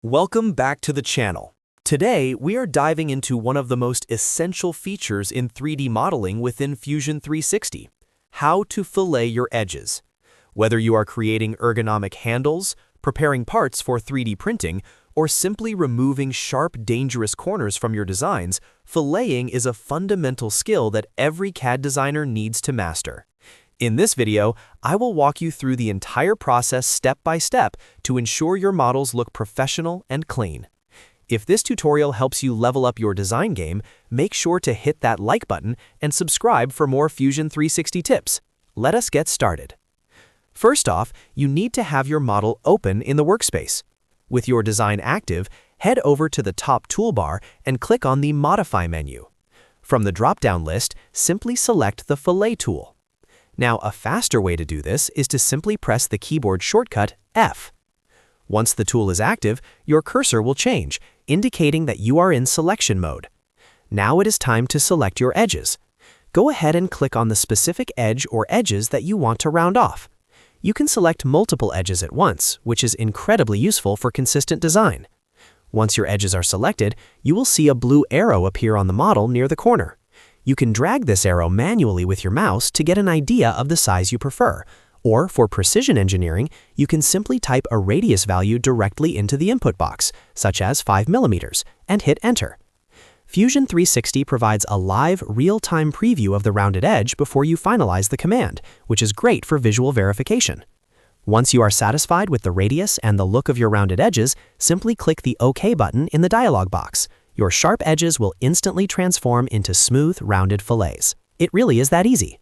Welcome back to the channel. Today, we are diving into one of the most essential features in 3D modeling within Fusion 360, how to fillet your edges. Whether you are creating ergonomic handles, preparing parts for 3D printing, or simply removing sharp, dangerous corners from your designs, filleting is a fundamental skill that every CAD designer needs to master. In this video, I will walk you through the entire process step by step to ensure your models look professional and clean. If this tutorial helps you level up your design game, make sure to hit that like button and subscribe for more Fusion 360 tips. Let us get started. First off, you need to have your model open in the workspace. With your design active, head over to the top toolbar and click on the Modify menu. From the drop-down list, simply select the Fillet tool. Now, a faster way to do this is to simply press the keyboard shortcut F. Once the tool is active, your cursor will change, indicating that you are in selection mode. Now it is time to select your edges. Go ahead and click on the specific edge or edges that you want to round off. You can select multiple edges at once, which is incredibly useful for consistent design. Once your edges are selected, you will see a blue arrow appear on the model near the corner. You can drag this arrow manually with your mouse to get an idea of the size you prefer, or for precision engineering, you can simply type a radius value directly into the input box, such as 5 mm, and hit Enter. Fusion 360 provides a live, real-time preview of the rounded edge before you finalize the command, which is great for visual verification. Once you are satisfied with the radius and the look of your rounded edges, simply click the OK button in the dialog box. Your sharp edges will instantly transform into smooth, rounded fillets. It really is that easy.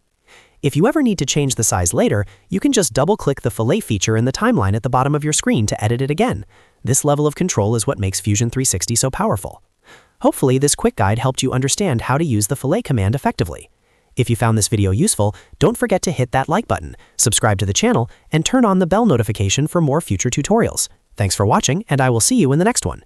If you ever need to change the size later, you can just double-click the fillet feature in the timeline at the bottom of your screen to edit it again. This level of control is what makes Fusion 360 so powerful. Hopefully, this quick guide helped you understand how to use the fillet command effectively. If you found this video useful, don't forget to hit that like button, subscribe to the channel, and turn on the bell notification for more future tutorials. Thanks for watching, and I will see you in the next one.